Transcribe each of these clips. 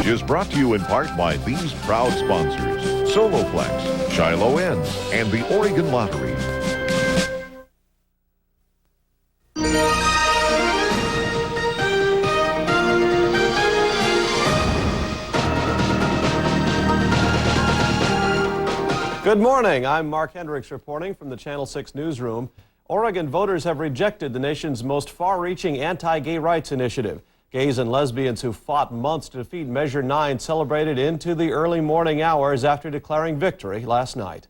is brought to you in part by these proud sponsors: Soloflex, Shiloh Inn, and the Oregon Lottery. Good morning. I'm Mark Hendricks reporting from the Channel 6 newsroom. Oregon voters have rejected the nation's most far-reaching anti-gay rights initiative. Gays and lesbians who fought months to defeat Measure 9 celebrated into the early morning hours after declaring victory last night.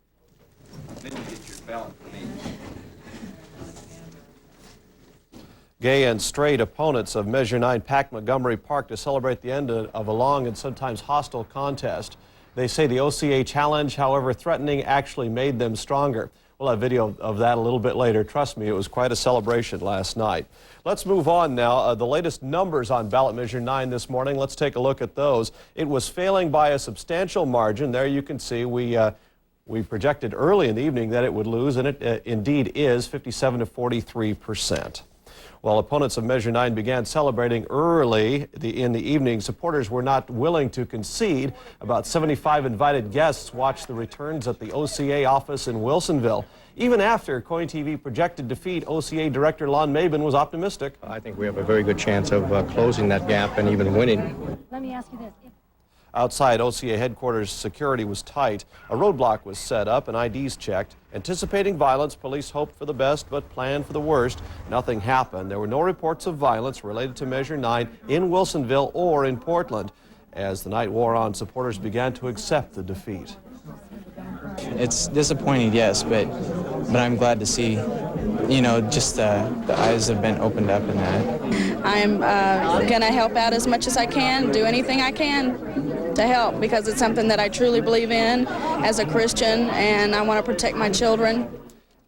Gay and straight opponents of Measure 9 packed Montgomery Park to celebrate the end of a long and sometimes hostile contest. They say the OCA challenge, however threatening, actually made them stronger. We'll have video of that a little bit later. Trust me, it was quite a celebration last night. Let's move on now. The latest numbers on ballot measure 9 this morning. Let's take a look at those. It was failing by a substantial margin. There you can see we projected early in the evening that it would lose, and it indeed is 57 to 43%. While opponents of Measure 9 began celebrating early in the evening, supporters were not willing to concede. About 75 invited guests watched the returns at the OCA office in Wilsonville. Even after KOIN TV projected defeat, OCA Director Lon Mabin was optimistic. I think we have a very good chance of closing that gap and even winning. Let me ask you this. Outside OCA headquarters, security was tight. A roadblock was set up and IDs checked. Anticipating violence, police hoped for the best but planned for the worst. Nothing happened. There were no reports of violence related to Measure 9 in Wilsonville or in Portland. As the night wore on, supporters began to accept the defeat. It's disappointing, yes, but I'm glad to see, you know, just the eyes have been opened up in that. I'm going to help out as much as I can, do anything I can to help, because it's something that I truly believe in as a Christian, and I want to protect my children.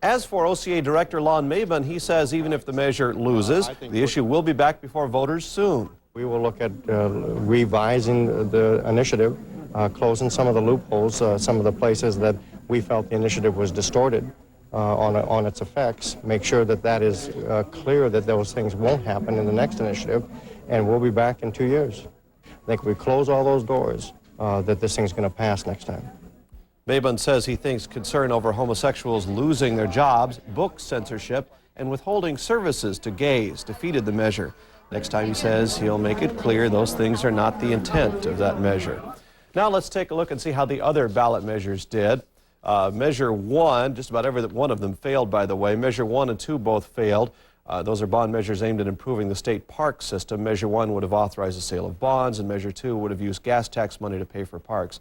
As for OCA Director Lon Mabin, he says even if the measure loses, the issue will be back before voters soon. We will look at revising the initiative, closing some of the loopholes, some of the places that we felt the initiative was distorted on its effects, make sure that that is clear, that those things won't happen in the next initiative, and we'll be back in 2 years. I think we close all those doors, that this thing's going to pass next time. Mabin says he thinks concern over homosexuals losing their jobs, book censorship, and withholding services to gays defeated the measure. Next time, he says, he'll make it clear those things are not the intent of that measure. Now let's take a look and see how the other ballot measures did. Measure 1, just about every one of them failed, by the way. Measure 1 and 2 both failed. Those are bond measures aimed at improving the state park system. Measure 1 would have authorized the sale of bonds, and Measure 2 would have used gas tax money to pay for parks.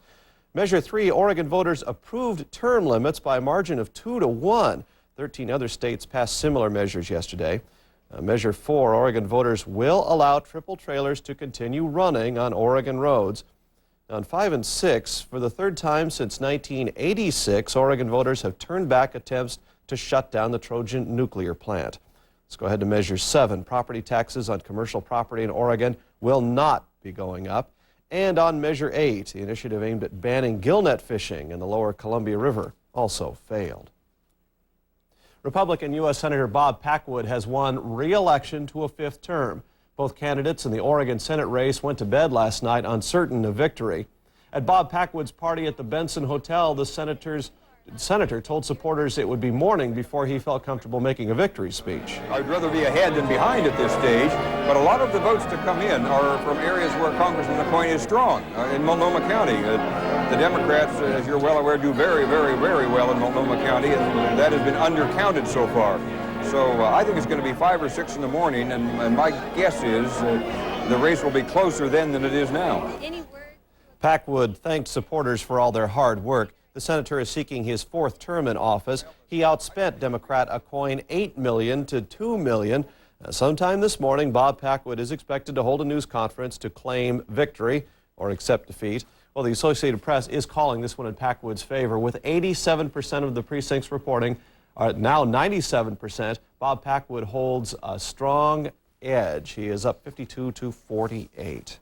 Measure 3, Oregon voters approved term limits by a margin of 2 to 1. 13 other states passed similar measures yesterday. Measure 4, Oregon voters will allow triple trailers to continue running on Oregon roads. On 5 and 6, for the third time since 1986, Oregon voters have turned back attempts to shut down the Trojan nuclear plant. Let's go ahead to Measure 7. Property taxes on commercial property in Oregon will not be going up. And on Measure 8, the initiative aimed at banning gillnet fishing in the lower Columbia River also failed. Republican U.S. Senator Bob Packwood has won re-election to a 5th term. Both candidates in the Oregon Senate race went to bed last night uncertain of victory. At Bob Packwood's party at the Benson Hotel, the senator told supporters it would be morning before he felt comfortable making a victory speech. I'd rather be ahead than behind at this stage, but a lot of the votes to come in are from areas where Congressman KOIN is strong. In Multnomah County, the Democrats, as you're well aware, do very, very, very well in Multnomah County, and that has been undercounted so far. So I think it's going to be 5 or 6 in the morning, and my guess is the race will be closer then than it is now. Packwood thanked supporters for all their hard work. The senator is seeking his 4th term in office. He outspent Democrat KOIN $8 million to $2 million. Sometime this morning, Bob Packwood is expected to hold a news conference to claim victory or accept defeat. Well, the Associated Press is calling this one in Packwood's favor, with 87% of the precincts reporting. Now 97%. Bob Packwood holds a strong edge. He is up 52 to 48.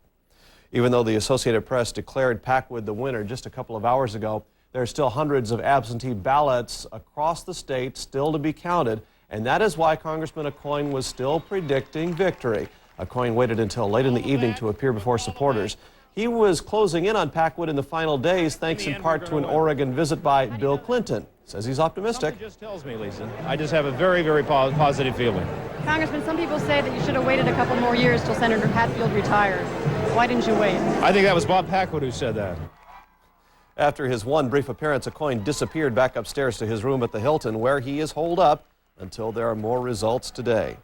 Even though the Associated Press declared Packwood the winner just a couple of hours ago, there are still hundreds of absentee ballots across the state still to be counted, and that is why Congressman KOIN was still predicting victory. KOIN waited until late in the evening to appear before supporters. He was closing in on Packwood in the final days, thanks in part to an Oregon visit by Bill Clinton. Says he's optimistic. Something just tells me, Lisa. I just have a very, very positive feeling. Congressman, some people say that you should have waited a couple more years till Senator Hatfield retired. Why didn't you wait? I think that was Bob Packwood who said that. After his one brief appearance, KOIN disappeared back upstairs to his room at the Hilton, where he is holed up until there are more results today.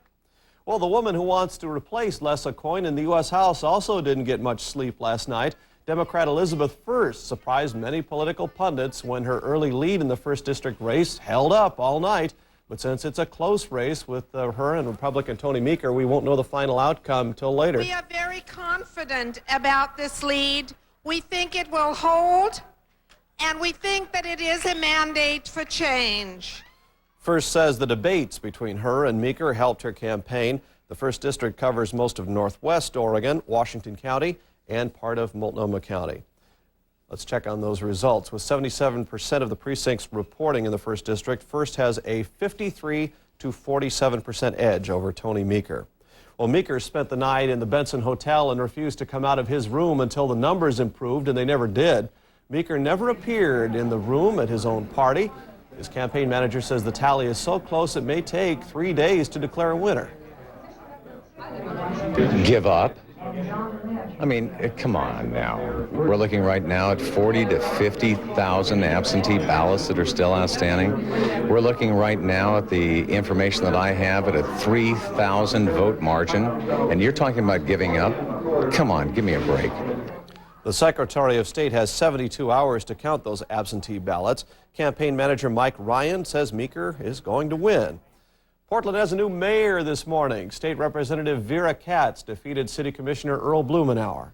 Well, the woman who wants to replace Lisa KOIN in the U.S. House also didn't get much sleep last night. Democrat Elizabeth First surprised many political pundits when her early lead in the 1st District race held up all night. But since it's a close race with her and Republican Tony Meeker, we won't know the final outcome till later. We are very confident about this lead. We think it will hold, and we think that it is a mandate for change. First says the debates between her and Meeker helped her campaign. The 1st District covers most of Northwest Oregon, Washington County, and part of Multnomah County. Let's check on those results. With 77% of the precincts reporting in the 1st District, First has a 53 to 47% edge over Tony Meeker. Well, Meeker spent the night in the Benson Hotel and refused to come out of his room until the numbers improved, and they never did. Meeker never appeared in the room at his own party. His campaign manager says the tally is so close it may take 3 days to declare a winner. Give up? I mean, come on now. We're looking right now at 40 to 50,000 absentee ballots that are still outstanding. We're looking right now at the information that I have at a 3,000 vote margin, and you're talking about giving up? Come on, give me a break. The Secretary of State has 72 hours to count those absentee ballots. Campaign manager Mike Ryan says Meeker is going to win. Portland has a new mayor this morning. State Representative Vera Katz defeated City Commissioner Earl Blumenauer.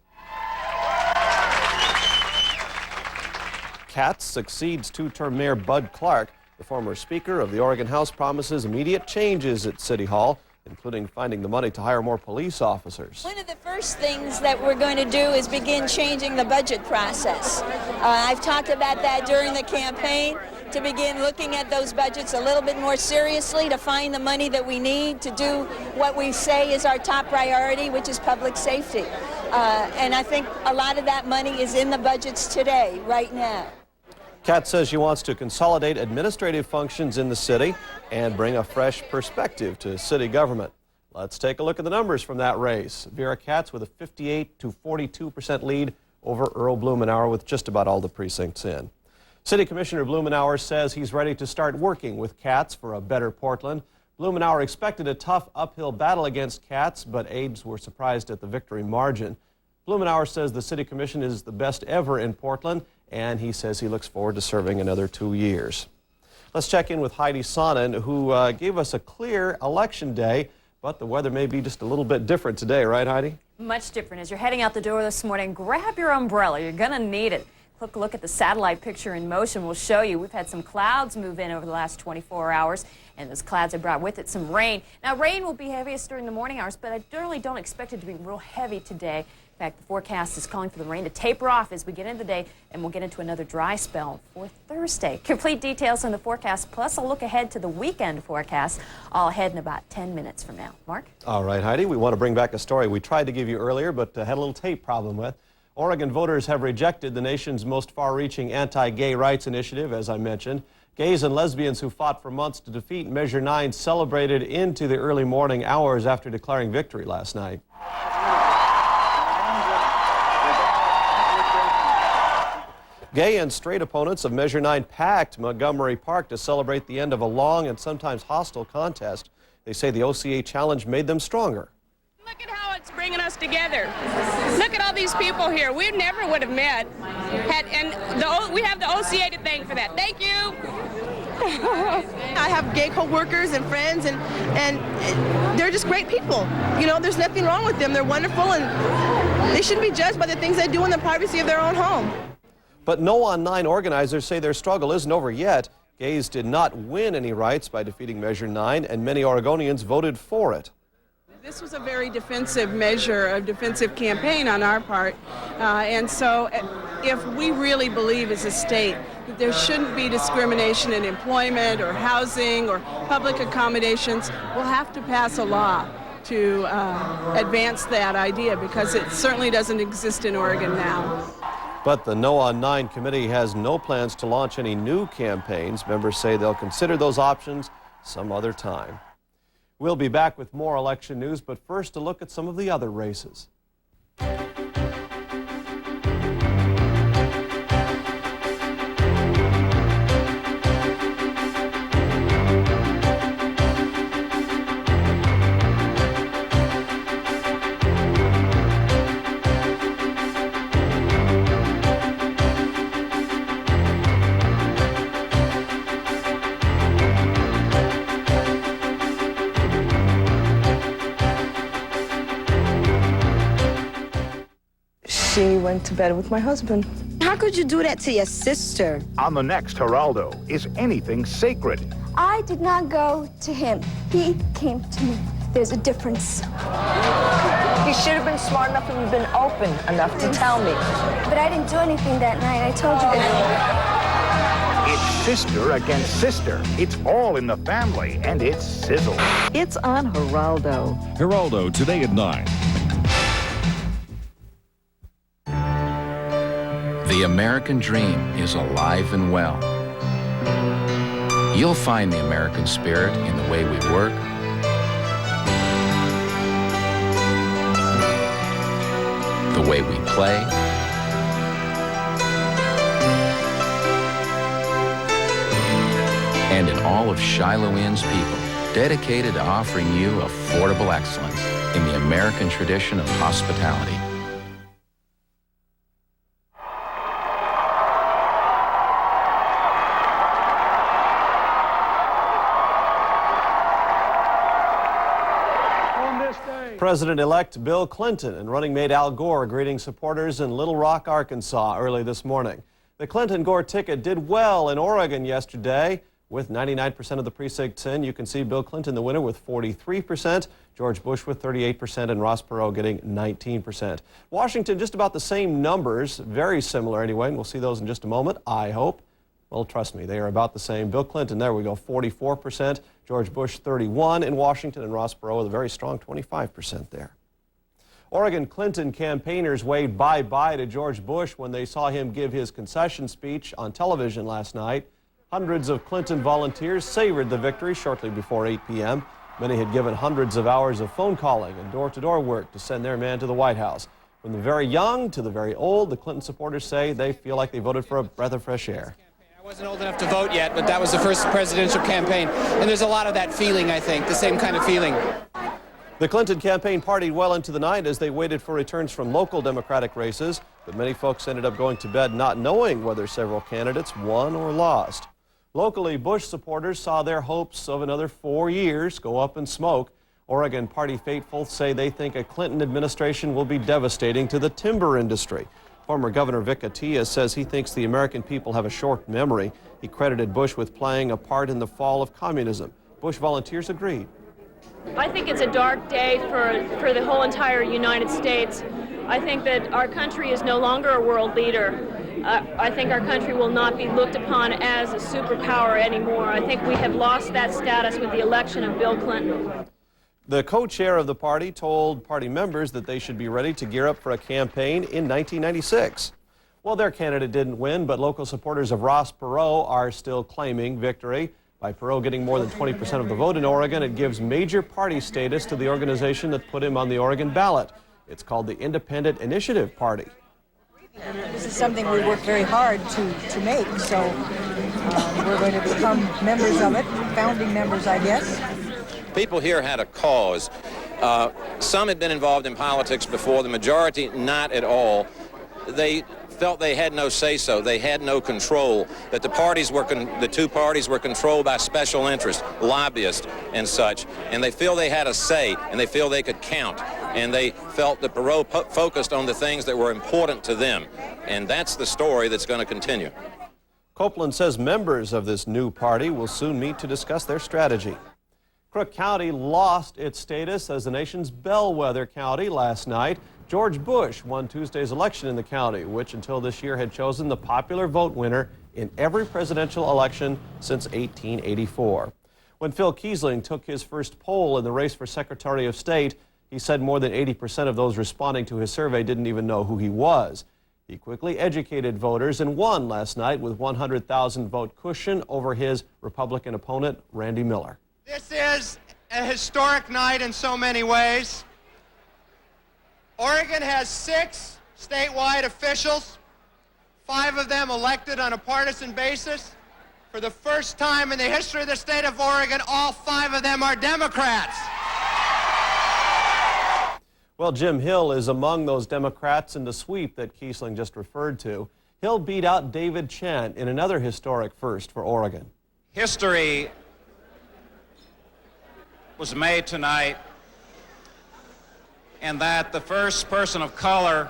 Katz succeeds two-term Mayor Bud Clark. The former Speaker of the Oregon House promises immediate changes at City Hall, including finding the money to hire more police officers. One of the first things that we're going to do is begin changing the budget process. I've talked about that during the campaign, to begin looking at those budgets a little bit more seriously, to find the money that we need to do what we say is our top priority, which is public safety. And I think a lot of that money is in the budgets today, right now. Katz says she wants to consolidate administrative functions in the city and bring a fresh perspective to city government. Let's take a look at the numbers from that race. Vera Katz with a 58 to 42% lead over Earl Blumenauer with just about all the precincts in. City Commissioner Blumenauer says he's ready to start working with Katz for a better Portland. Blumenauer expected a tough uphill battle against Katz, but aides were surprised at the victory margin. Blumenauer says the City Commission is the best ever in Portland, and he says he looks forward to serving another 2 years. Let's check in with Heidi Sonnen, who gave us a clear election day, but the weather may be just a little bit different today, right, Heidi? Much different. As you're heading out the door this morning, grab your umbrella. You're going to need it. Quick look at the satellite picture in motion will show you we've had some clouds move in over the last 24 hours, and those clouds have brought with it some rain. Now, rain will be heaviest during the morning hours, but I really don't expect it to be real heavy today. In fact, the forecast is calling for the rain to taper off as we get into the day, and we'll get into another dry spell for Thursday. Complete details on the forecast, plus a look ahead to the weekend forecast, all ahead in about 10 minutes from now. Mark? All right, Heidi, we want to bring back a story we tried to give you earlier, but had a little tape problem with. Oregon voters have rejected the nation's most far-reaching anti-gay rights initiative, as I mentioned. Gays and lesbians who fought for months to defeat Measure 9 celebrated into the early morning hours after declaring victory last night. Gay and straight opponents of Measure 9 packed Montgomery Park to celebrate the end of a long and sometimes hostile contest. They say the OCA challenge made them stronger. Look at how it's bringing us together. Look at all these people here. We never would have met. We have the OCA to thank for that. Thank you. I have gay co-workers and friends, and they're just great people. You know, there's nothing wrong with them. They're wonderful, and they shouldn't be judged by the things they do in the privacy of their own home. But No on 9 organizers say their struggle isn't over yet. Gays did not win any rights by defeating Measure 9, and many Oregonians voted for it. This was a very defensive measure, a defensive campaign on our part, and so if we really believe as a state that there shouldn't be discrimination in employment or housing or public accommodations, we'll have to pass a law to advance that idea, because it certainly doesn't exist in Oregon now. But the No on 9 committee has no plans to launch any new campaigns. Members say they'll consider those options some other time. We'll be back with more election news, but first a look at some of the other races. She went to bed with my husband. How could you do that to your sister? On the next Geraldo, is anything sacred? I did not go to him. He came to me. There's a difference. You should have been smart enough and been open enough to tell me. But I didn't do anything that night. I told you that. It's sister against sister. It's all in the family, and it's sizzle. It's on Geraldo. Geraldo, today at 9. The American dream is alive and well. You'll find the American spirit in the way we work, the way we play, and in all of Shiloh Inn's people, dedicated to offering you affordable excellence in the American tradition of hospitality. President-elect Bill Clinton and running mate Al Gore greeting supporters in Little Rock, Arkansas early this morning. The Clinton-Gore ticket did well in Oregon yesterday. With 99% of the precincts in, you can see Bill Clinton the winner with 43%, George Bush with 38%, and Ross Perot getting 19%. Washington, just about the same numbers, very similar anyway, and we'll see those in just a moment, I hope. Well, trust me, they are about the same. Bill Clinton, there we go, 44%. George Bush, 31% in Washington, and Ross Perot with a very strong 25% there. Oregon Clinton campaigners waved bye-bye to George Bush when they saw him give his concession speech on television last night. Hundreds of Clinton volunteers savored the victory shortly before 8 p.m. Many had given hundreds of hours of phone calling and door-to-door work to send their man to the White House. From the very young to the very old, the Clinton supporters say they feel like they voted for a breath of fresh air. I wasn't old enough to vote yet, but that was the first presidential campaign. And there's a lot of that feeling, I think, the same kind of feeling. The Clinton campaign partied well into the night as they waited for returns from local Democratic races, but many folks ended up going to bed not knowing whether several candidates won or lost. Locally, Bush supporters saw their hopes of another 4 years go up in smoke. Oregon party faithfuls say they think a Clinton administration will be devastating to the timber industry. Former Governor Vic Atias says he thinks the American people have a short memory. He credited Bush with playing a part in the fall of communism. Bush volunteers agreed. I think it's a dark day for the whole entire United States. I think that our country is no longer a world leader. I think our country will not be looked upon as a superpower anymore. I think we have lost that status with the election of Bill Clinton. The co-chair of the party told party members that they should be ready to gear up for a campaign in 1996. Well, their candidate didn't win, but local supporters of Ross Perot are still claiming victory. By Perot getting more than 20% of the vote in Oregon, it gives major party status to the organization that put him on the Oregon ballot. It's called the Independent Initiative Party. This is something we work very hard to make, so we're going to become members of it, founding members, I guess. People here had a cause. Some had been involved in politics before, the majority not at all. They felt they had no say-so, they had no control, that the two parties were controlled by special interests, lobbyists and such, and they feel they had a say, and they feel they could count, and they felt that Perot focused on the things that were important to them, and that's the story that's going to continue. Copeland says members of this new party will soon meet to discuss their strategy. Crook County lost its status as the nation's bellwether county last night. George Bush won Tuesday's election in the county, which until this year had chosen the popular vote winner in every presidential election since 1884. When Phil Kiesling took his first poll in the race for Secretary of State, he said more than 80% of those responding to his survey didn't even know who he was. He quickly educated voters and won last night with 100,000 vote cushion over his Republican opponent, Randy Miller. This is a historic night in so many ways. Oregon has 6 statewide officials, 5 of them elected on a partisan basis. For the first time in the history of the state of Oregon, all 5 of them are Democrats. Well, Jim Hill is among those Democrats in the sweep that Kiesling just referred to. Hill beat out David Chen in another historic first for Oregon. History was made tonight in that the first person of color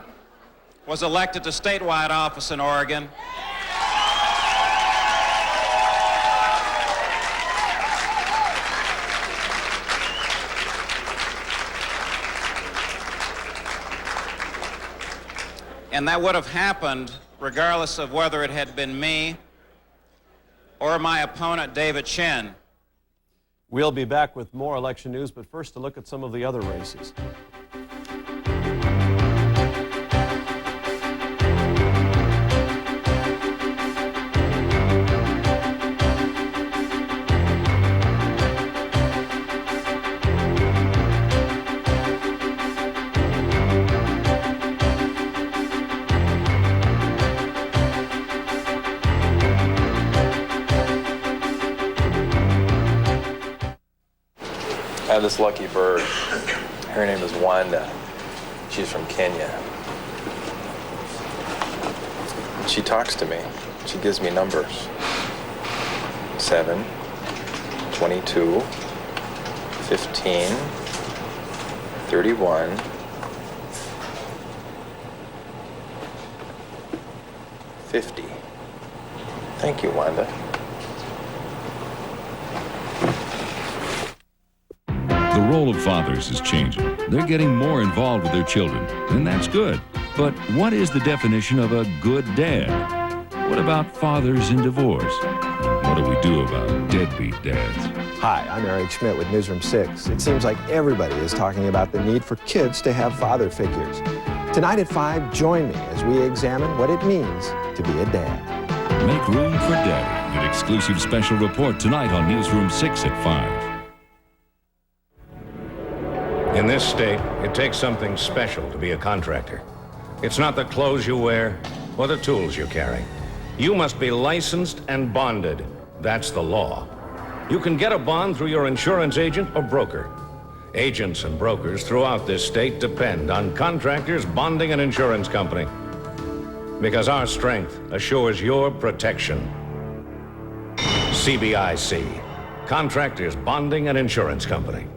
was elected to statewide office in Oregon. And that would have happened regardless of whether it had been me or my opponent, David Chen. We'll be back with more election news, but first to look at some of the other races. I have this lucky bird. Her name is Wanda. She's from Kenya. She talks to me. She gives me numbers. 7, 22, 15, 31, 50. Thank you, Wanda. The role of fathers is changing. They're getting more involved with their children, and that's good. But what is the definition of a good dad? What about fathers in divorce? What do we do about deadbeat dads? Hi, I'm Eric Schmidt with Newsroom 6. It seems like everybody is talking about the need for kids to have father figures. Tonight at 5, join me as we examine what it means to be a dad. Make room for Daddy. An exclusive special report tonight on Newsroom 6 at 5. In this state, it takes something special to be a contractor. It's not the clothes you wear or the tools you carry. You must be licensed and bonded. That's the law. You can get a bond through your insurance agent or broker. Agents and brokers throughout this state depend on contractors bonding an insurance company, because our strength assures your protection. CBIC, Contractors Bonding and Insurance Company.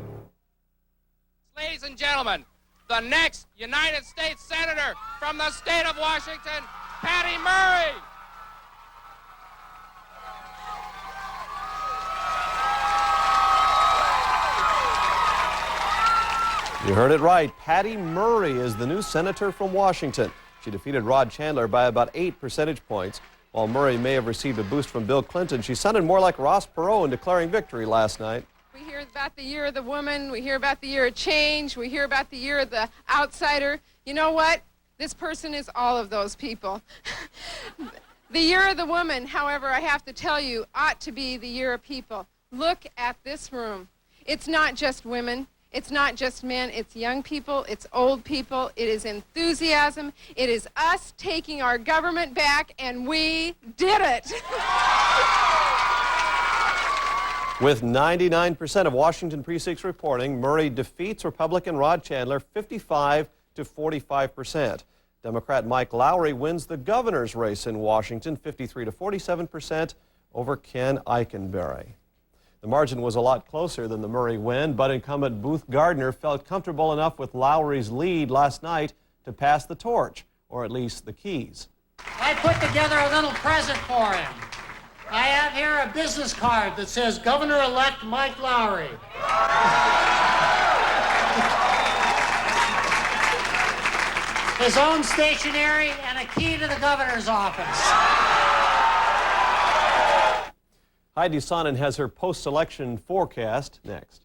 Ladies and gentlemen, the next United States Senator from the state of Washington, Patty Murray. You heard it right. Patty Murray is the new senator from Washington. She defeated Rod Chandler by about 8 percentage points. While Murray may have received a boost from Bill Clinton, she sounded more like Ross Perot in declaring victory last night. We hear about the year of the woman. We hear about the year of change. We hear about the year of the outsider. You know what? This person is all of those people. The year of the woman, however, I have to tell you, ought to be the year of people. Look at this room. It's not just women. It's not just men. It's young people. It's old people. It is enthusiasm. It is us taking our government back, and we did it. With 99% of Washington precincts reporting, Murray defeats Republican Rod Chandler 55 to 45%. Democrat Mike Lowry wins the governor's race in Washington 53 to 47% over Ken Eikenberry. The margin was a lot closer than the Murray win, but incumbent Booth Gardner felt comfortable enough with Lowry's lead last night to pass the torch, or at least the keys. I put together a little present for him. I have here a business card that says Governor-elect Mike Lowry. His own stationery and a key to the governor's office. Heidi Sonnen has her post-election forecast next.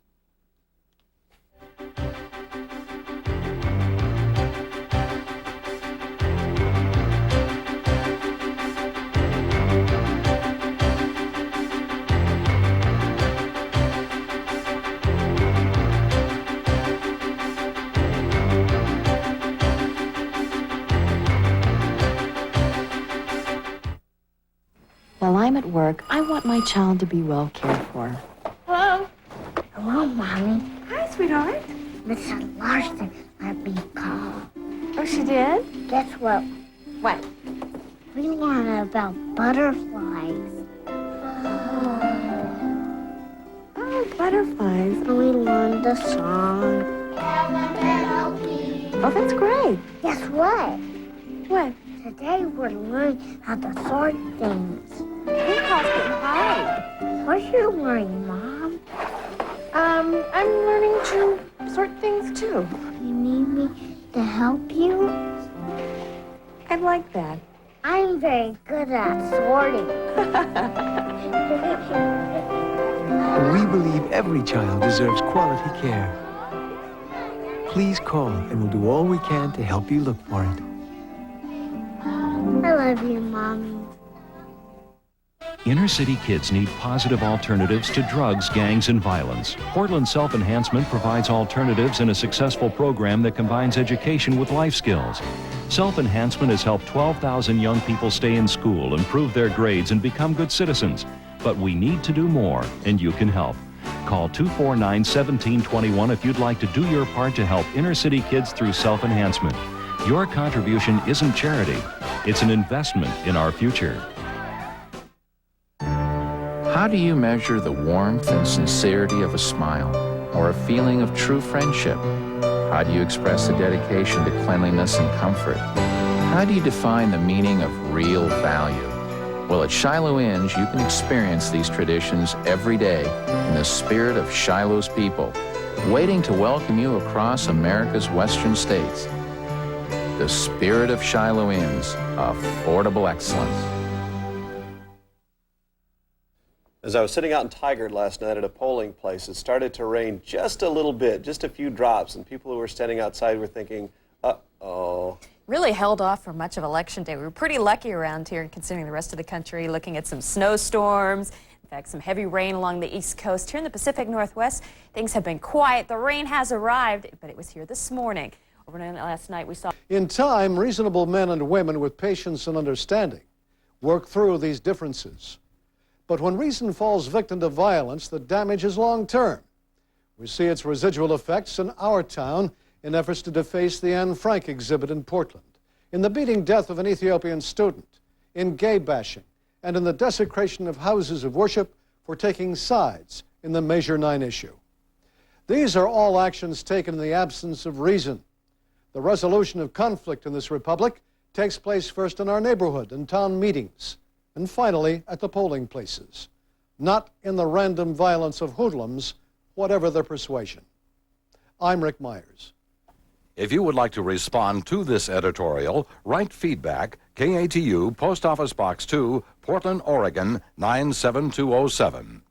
While I'm at work, I want my child to be well cared for. Hello. Hello, Mommy. Hi, sweetheart. Mrs. Larson let me call. Oh, she did? Guess what? What? We learned about butterflies. Oh, butterflies. And we learned the song. Oh, that's great. Guess what? What? Today we're learning how to sort things. Who calls it high? What are you learning, Mom? I'm learning to sort things too. You need me to help you? I'd like that. I'm very good at sorting. We believe every child deserves quality care. Please call and we'll do all we can to help you look for it. I love you, Mommy. Inner city kids need positive alternatives to drugs, gangs, and violence. Portland Self-Enhancement provides alternatives in a successful program that combines education with life skills. Self-Enhancement has helped 12,000 young people stay in school, improve their grades, and become good citizens. But we need to do more, and you can help. Call 249-1721 if you'd like to do your part to help inner city kids through self-enhancement. Your contribution isn't charity. It's an investment in our future. How do you measure the warmth and sincerity of a smile or a feeling of true friendship? How do you express a dedication to cleanliness and comfort? How do you define the meaning of real value? Well, at Shiloh Inns, you can experience these traditions every day in the spirit of Shiloh's people, waiting to welcome you across America's western states. The spirit of Shiloh Inns, affordable excellence. As I was sitting out in Tigard last night at a polling place, it started to rain just a little bit, just a few drops, and people who were standing outside were thinking, uh-oh. Really held off for much of Election Day. We were pretty lucky around here, considering the rest of the country, looking at some snowstorms, in fact, some heavy rain along the East Coast. Here in the Pacific Northwest, things have been quiet. The rain has arrived, but it was here this morning. Overnight last night, we saw... In time, reasonable men and women with patience and understanding work through these differences. But when reason falls victim to violence, the damage is long-term. We see its residual effects in our town in efforts to deface the Anne Frank exhibit in Portland, in the beating death of an Ethiopian student, in gay bashing, and in the desecration of houses of worship for taking sides in the Measure 9 issue. These are all actions taken in the absence of reason. The resolution of conflict in this republic takes place first in our neighborhood and town meetings, and finally at the polling places, not in the random violence of hoodlums, whatever their persuasion. I'm Rick Myers. If you would like to respond to this editorial, write feedback, KATU, Post Office Box 2, Portland, Oregon, 97207.